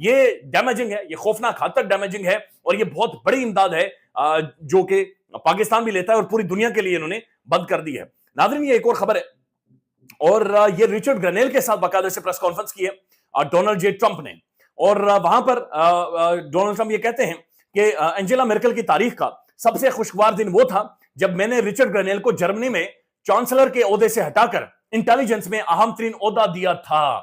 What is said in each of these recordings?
یہ ڈیمیجنگ ہے, یہ خوفناک حد تک ڈیمیجنگ ہے, اور یہ بہت بڑی امداد ہے جو کہ پاکستان بھی لیتا ہے اور پوری دنیا کے لیے انہوں نے بند کر دی ہے. ناظرین یہ ایک اور خبر ہے, اور یہ ریچرڈ گرنیل کے ساتھ باقاعدہ سے پریس کانفرنس کی ہے ڈونلڈ جے ٹرمپ نے, اور وہاں پر ڈونلڈ ٹرمپ یہ کہتے ہیں کہ انجیلا مرکل کی تاریخ کا سب سے خوشگوار دن وہ تھا جب میں نے ریچرڈ گرنیل کو جرمنی میں چانسلر کے عہدے سے ہٹا کر انٹیلیجنس میں اہم ترین عہدہ دیا تھا.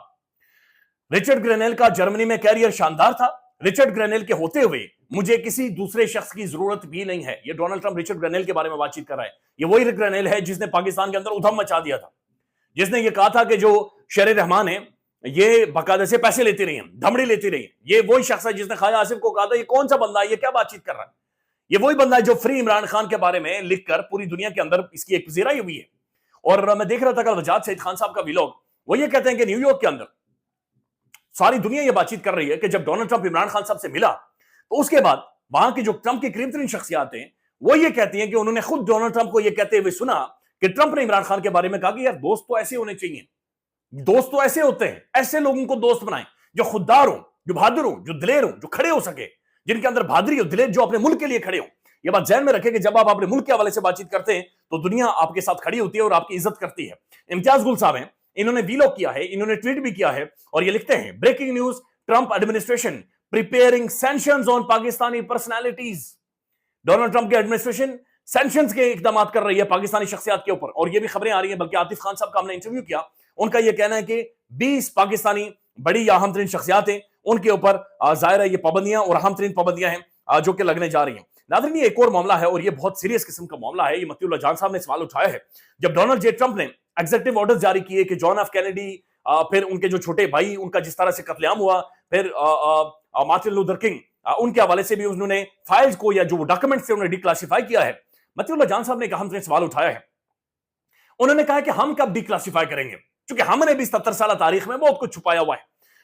ریچرڈ گرنیل کا جرمنی میں کیریئر شاندار تھا. ریچرڈ گرنیل کے ہوتے ہوئے مجھے کسی دوسرے شخص کی ضرورت بھی نہیں ہے. یہ ڈونلڈ ٹرمپ ریچرڈ گرنیل کے بارے میں بات چیت کر رہا ہے. یہ وہی گرنیل ہے جس نے پاکستان کے اندر ادھم مچا دیا تھا, جس نے یہ کہا تھا کہ جو شیر رحمان ہے یہ باقاعدہ سے پیسے لیتی رہی ہیں, دھمڑی لیتی رہی ہیں. یہ وہی شخص ہے جس نے خواجہ آصف کو کہا تھا یہ کون سا بندہ ہے, یہ کیا بات چیت کر رہا ہے. یہ وہی بندہ ہے جو فری عمران خان کے بارے میں لکھ کر پوری دنیا کے اندر اس کی ایک پذیرائی ہوئی ہے. اور میں دیکھ رہا تھا کل وجاد سعید خان صاحب کا ویلاگ, وہ یہ کہتے ہیں کہ نیو یارک کے اندر ساری دنیا یہ بات چیت کر رہی ہے کہ جب ڈونلڈ ٹرمپ عمران خان صاحب سے ملا تو اس کے بعد وہاں کی جو ٹرمپ کی قریب ترین شخصیات ہیں وہ یہ کہتی ہیں کہ انہوں نے خود ڈونلڈ ٹرمپ کو یہ کہتے ہوئے سنا کہ ٹرمپ نے عمران خان کے بارے میں کہا کہ یار دوست تو ایسے ہونے چاہیے, دوست تو ایسے ہوتے ہیں, ایسے لوگوں کو دوست بنائیں جو خوددار ہوں, جو بہادر ہوں, جو دلیر ہوں, جو کھڑے ہو سکے, جن کے اندر بہادری اور دلیر, جو اپنے ملک کے لیے کھڑے ہوں. یہ بات ذہن میں رکھیں کہ جب آپ اپنے ملک کے حوالے سے بات چیت کرتے ہیں تو دنیا آپ کے ساتھ کھڑی ہوتی ہے اور آپ کی عزت کرتی ہے. امتیاز گل صاحب ہیں, انہوں نے ویلاگ کیا ہے, انہوں نے ٹویٹ بھی کیا ہے, اور یہ لکھتے ہیں breaking news, Trump administration preparing sanctions on Pakistani personalities. Donald Trump کی ایڈمنسٹریشن سینکشنز کے اقدامات کر رہی ہے پاکستانی شخصیات کے اوپر, اور یہ بھی خبریں آ رہی ہیں, بلکہ عاطف خان صاحب کا ہم نے انٹرویو کیا, ان کا یہ کہنا ہے کہ 20 پاکستانی بڑی یا اہم ترین شخصیات ہیں, ان کے اوپر ظاہر ہے یہ پابندیاں اور اہم ترین پابندیاں ہیں جو کہ لگنے جا رہی ہیں. ناظرین یہ ایک اور معاملہ ہے اور یہ بہت سیریس قسم کا معاملہ ہے. یہ متی اللہ جان صاحب نے سوال اٹھایا ہے جب ڈونلڈ جے ٹرمپ نے ایگزیکٹو آرڈرز جاری کیے کہ جان ایف کینیڈی, پھر ان کے جو چھوٹے بھائی ان کا جس طرح سے قتل عام ہوا, پھر مارٹن لوتھر کنگ, ان کے حوالے سے بھی انہوں نے فائلز کو یا جو ڈاکومنٹس سے انہوں نے ڈی کلاسیفائی کیا ہے. متی اللہ جان صاحب نے ایک اہم ترین سوال اٹھایا ہے. انہوں نے کہا کہ ہم کب ڈی کلاسیفائی کریں گے, چونکہ ہم نے بھی 70 سالہ تاریخ میں بہت کچھ چھپایا ہوا ہے.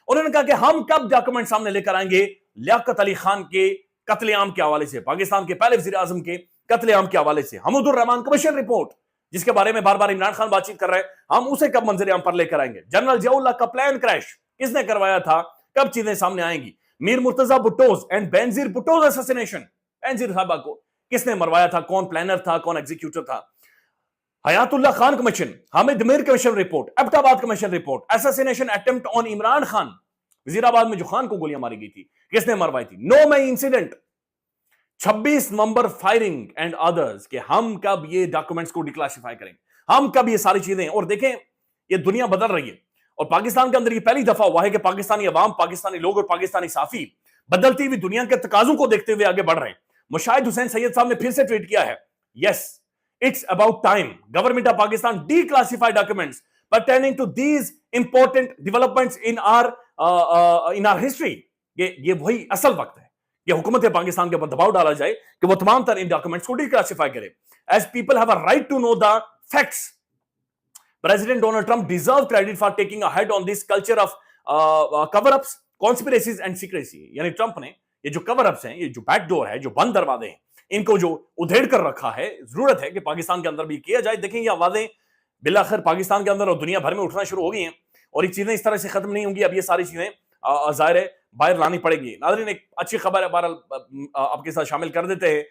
انہوں نے کہا کہ ہم کب ڈاکومنٹ سامنے لے کر آئیں گے لیاقت علی خان کے قتل عام کے حوالے سے, پاکستان کے پہلے وزیر اعظم کے قتل عام کے حوالے سے, حمود الرحمان کمیشن رپورٹ جس کے بارے میں بار بار عمران خان بات چیت کر رہے ہیں, ہم اسے کب منظر عام پر لے کر آئیں گے. جنرل ضیاء اللہ کا پلان کریش کس نے کروایا تھا, کب چیزیں سامنے آئیں گی. میر مرتضی بھٹوز اینڈ بینظیر بھٹوز اساسینیشن, بینظیر صاحبہ کو کس نے مروایا تھا, کون پلانر تھا, کون ایگزیکیوٹر تھا. حیات اللہ خان کمیشن, حامد میر کمیشن رپورٹ, ایبٹ آباد کمیشن رپورٹ, اساسینیشن اٹمپٹ آن عمران خان, وزیر آباد میں جو خان کو گولیاں ماری گئی تھی کس نے مروائی تھی. 9 مئی انسیڈنٹ, 26 نومبر فائرنگ اینڈ ادرز, کہ ہم کب یہ ڈاکومنٹس کو ڈیکلاسیفائی کریں, ہم کب یہ ساری چیزیں. اور دیکھیں یہ دنیا بدل رہی ہے اور پاکستان کے اندر یہ پہلی دفعہ ہوا ہے کہ پاکستانی عوام, پاکستانی لوگ اور پاکستانی صحافی بدلتی ہوئی دنیا کے تقاضوں کو دیکھتے ہوئے آگے بڑھ رہے ہیں. مشاہد حسین سید صاحب نے پھر سے ٹویٹ کیا ہے, yes it's about time government of Pakistan declassify documents pertaining to these important developments in our history. یہ وہی اصل وقت ہے کہ حکومت پاکستان کے اوپر دباؤ ڈالا جائے کہ وہ تمام تر ان ڈاکومنٹس کو ڈی کلاسیفائی کرے. As people have a right to know the facts. President Donald Trump deserves credit for taking a head on this culture of cover-ups, conspiracies and secrecy. یعنی ٹرمپ نے یہ جو cover-ups ہیں, یہ جو back door ہے, جو بند دروازے ہیں, ان کو جو ادھیڑ کر رکھا ہے, ضرورت ہے کہ پاکستان کے اندر بھی کیا جائے. دیکھیں یہ آوازیں بالآخر پاکستان کے اندر اور دنیا بھر میں اٹھنا شروع ہو گئی ہیں اور یہ چیزیں اس طرح سے ختم نہیں ہوں گی. اب یہ ساری چیزیں ظاہر ہے باہر لانی پڑے گی. ناظرین ایک اچھی خبر ہے بہرحال آپ کے ساتھ شامل کر دیتے ہیں.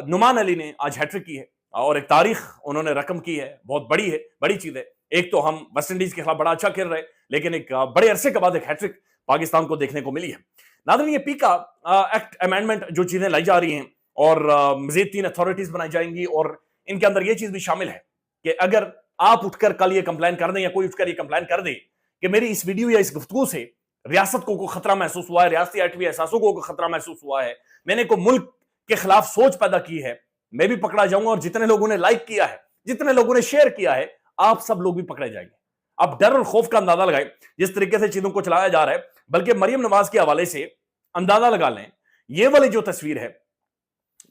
نعمان علی نے آج ہیٹرک کی ہے اور ایک تاریخ انہوں نے رقم کی ہے, بہت بڑی ہے, بڑی چیز ہے. ایک تو ہم ویسٹ انڈیز کے خلاف بڑا اچھا کھیل رہے, لیکن ایک بڑے عرصے کے بعد ایک ہیٹرک پاکستان کو دیکھنے کو ملی ہے. ناظرین یہ پیکا ایکٹ امینڈمنٹ جو چیزیں لائی جا رہی ہیں اور مزید 3 اتھارٹیز بنائی جائیں گی, اور ان کے اندر یہ چیز بھی شامل ہے کہ اگر آپ اٹھ کر کل یہ کمپلین کر دیں یا کوئی اٹھ کر یہ کمپلین کر دے کہ میری اس ویڈیو یا اس گفتگو سے ریاست کو کوئی خطرہ محسوس ہوا ہے, ریاستی ایٹمی احساسوں کو کوئی خطرہ محسوس ہوا ہے, میں نے کوئی ملک کے خلاف سوچ پیدا کی ہے, میں بھی پکڑا جاؤں گا. اور جتنے لوگوں نے لائک کیا ہے, جتنے لوگوں نے شیئر کیا ہے, آپ سب لوگ بھی پکڑے جائیں گے. اب ڈر اور خوف کا اندازہ لگائیں جس طریقے سے چیزوں کو چلایا جا رہا ہے. بلکہ مریم نواز کے حوالے سے اندازہ لگا لیں, یہ والی جو تصویر ہے,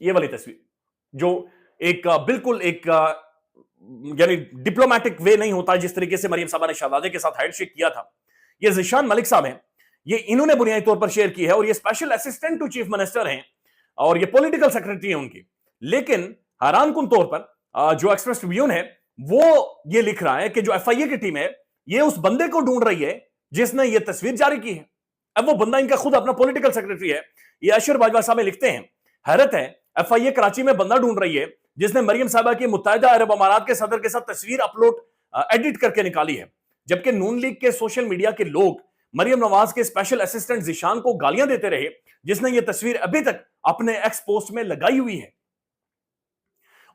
یہ والی تصویر جو ایک بالکل ایک یعنی ڈپلومیٹک وے نہیں ہوتا جس طریقے سے مریم صاحبہ نے شہزادے کے ساتھ ہینڈ شیک کیا تھا, یہ ذیشان ملک صاحب ہیں, یہ انہوں نے بنیادی طور پر شیئر کی ہے, اور یہ special assistant to chief minister ہیں اور یہ پولیٹیکل سیکرٹری ہیں ان کی. لیکن حیران کن طور پر جو ایکسپریس ٹریبیون ہے وہ یہ لکھ رہا ہے کہ جو ایف آئی اے کی ٹیم ہے یہ اس بندے کو ڈھونڈ رہی ہے جس نے یہ تصویر جاری کی ہے. اب وہ بندہ ان کا خود اپنا پولیٹیکل سیکرٹری ہے. یہ اشر باجوہ صاحب لکھتے ہیں, حیرت ہے ایف آئی اے کراچی میں بندہ ڈھونڈ رہی ہے جس نے مریم صاحبہ کی متحدہ عرب امارات کے صدر کے ساتھ تصویر اپلوڈ ایڈٹ کر کے نکالی ہے, جبکہ نون لیگ کے سوشل میڈیا کے لوگ مریم نواز کے اسپیشل اسسٹنٹ ذیشان کو گالیاں دیتے رہے جس نے یہ تصویر ابھی تک اپنے ایکس پوسٹ میں لگائی ہوئی ہے.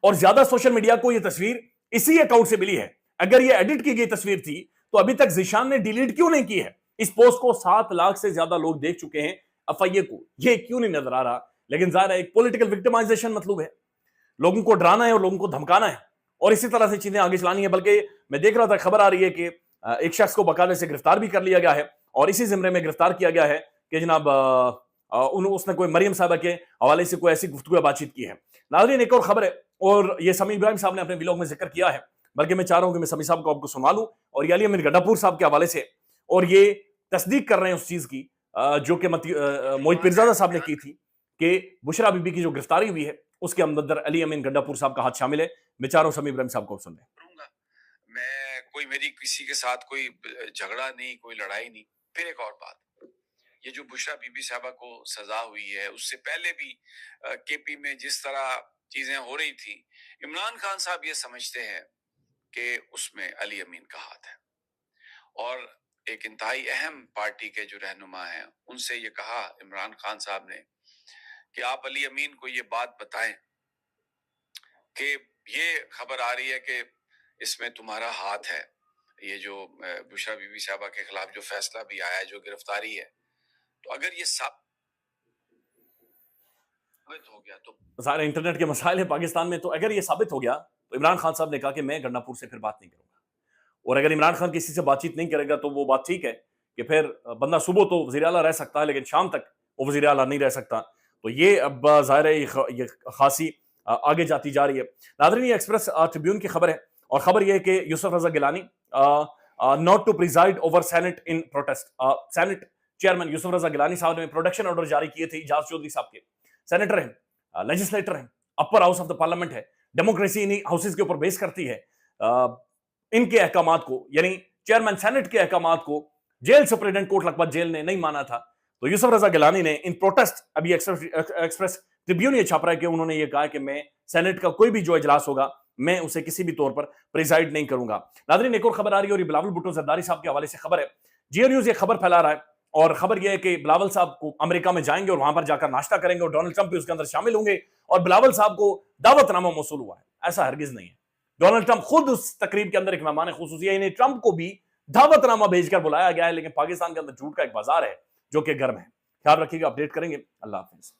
اور زیادہ سوشل میڈیا کو یہ تصویر اسی اکاؤنٹ سے ملی ہے. اگر یہ ایڈٹ کی گئی تصویر تھی تو ابھی تک ذیشان نے ڈیلیٹ کیوں نہیں کی ہے؟ اس پوسٹ کو 7 لاکھ سے زیادہ لوگ دیکھ چکے ہیں. ایف آئی اے کو یہ کیوں نہیں نظر آ رہا؟ لیکن ظاہر ہے ایک پولیٹیکل وکٹمائزیشن مطلوب ہے, لوگوں کو ڈرانا ہے اور لوگوں کو دھمکانا ہے اور اسی طرح سے چیزیں آگے چلانی ہے. بلکہ میں دیکھ رہا تھا خبر آ رہی ہے کہ ایک شخص کو باقاعدہ سے گرفتار بھی کر لیا گیا ہے اور اسی زمرے میں گرفتار کیا گیا ہے کہ جناب اس نے کوئی مریم صاحبہ کے حوالے سے کوئی ایسی گفتگو بات چیت کی ہے. ناظرین ایک اور خبر ہے اور یہ سمیع ابراہیم صاحب نے اپنے ویلاگ میں ذکر کیا ہے, بلکہ میں چاہ رہا ہوں کہ میں سمیع صاحب کو آپ کو سنوا لوں اور یہ علی امین گڈھا پور صاحب کے حوالے سے, اور یہ تصدیق کر رہے ہیں اس چیز کی جو کہ موہت پیرزادہ صاحب نے کی تھی کہ بشرا بی بی کی جو گرفتاری ہوئی ہے اس کے اندر علی امین گڈھا پور صاحب کا ہاتھ شامل ہے. میں چاہ رہا ہوں سمیع ابراہیم صاحب کو سن لیں. میں کوئی میری کسی کے ساتھ کوئی جھگڑا نہیں, کوئی لڑائی نہیں. پھر ایک اور بات, یہ جو بشرا بی بی صاحبہ کو سزا ہوئی ہے اس سے پہلے بھی کے پی میں جس طرح چیزیں ہو رہی تھی, عمران خان صاحب یہ سمجھتے ہیں کہ اس میں علی امین کا ہاتھ ہے, اور ایک انتہائی اہم پارٹی کے جو رہنما ہیں ان سے یہ کہا عمران خان صاحب نے کہ آپ علی امین کو یہ بات بتائیں کہ یہ خبر آ رہی ہے کہ اس میں تمہارا ہاتھ ہے. یہ جو بشرا بی بی صاحبہ کے خلاف جو فیصلہ بھی آیا ہے, جو گرفتاری ہے, تو اگر یہ ثابت ہو گیا تو سارے انٹرنیٹ کے مسائل ہیں پاکستان میں, تو اگر یہ ثابت ہو گیا تو عمران خان صاحب نے کہا کہ میں گڈھا پور سے پھر بات نہیں کروں گا, اور اگر عمران خان کسی سے بات چیت نہیں کرے گا تو وہ بات ٹھیک ہے کہ پھر بندہ صبح تو وزیر اعلیٰ رہ سکتا ہے لیکن شام تک وہ وزیر اعلیٰ نہیں رہ سکتا. تو یہ اب ظاہر ہے یہ خاصی آگے جاتی جا رہی ہے. ناظرین یہ ایکسپریس ٹریبیون کی خبر ہے اور خبر یہ ہے کہ Yousuf Raza Gilani not to preside over Senate in protest. Senate chairman Yousuf Raza Gilani صاحب نے پروڈکشن آرڈر جاری کیے تھے اجاز چودھری صاحب کے. سینیٹر ہیں, لیجسلیٹر ہیں, upper house of the parliament ہے, ڈیموکریسی انہی ہاؤسز کے اوپر بیس کرتی ہے. ان کے احکامات کو یعنی چیئرمین سینٹ کے احکامات کو jail superintendent Kot Lakhpat jail نے نہیں مانا تھا, تو یوسف رضا گیلانی نے ان پروٹیسٹ, ابھی ایکسپریس ٹریبیون یہ چھاپ رہا ہے کہ انہوں نے یہ کہا کہ میں سینٹ کا کوئی بھی جو اجلاس ہوگا میں اسے کسی بھی طور پر پریزائڈ نہیں کروں گا. ناظرین ایک اور خبر آ رہی ہے اور یہ بلاول بھٹو زرداری صاحب کے حوالے سے خبر ہے. جیو نیوز یہ خبر پھیلا رہا ہے اور خبر یہ ہے کہ بلاول صاحب کو امریکہ میں جائیں گے اور وہاں پر جا کر ناشتہ کریں گے اور ڈونلڈ ٹرمپ بھی اس کے اندر شامل ہوں گے, اور بلاول صاحب کو دعوت نامہ موصول ہوا ہے. ایسا ہرگز نہیں ہے. ڈونلڈ ٹرمپ خود اس تقریب کے اندر ایک مہمان خصوصی ہے, انہیں ٹرمپ کو بھی دعوت نامہ بھیج کر بلایا گیا ہے, لیکن پاکستان کے اندر جھوٹ کا ایک بازار ہے جو کہ گرم ہے. خیال رکھیے گا, اپڈیٹ کریں گے. اللہ حافظ.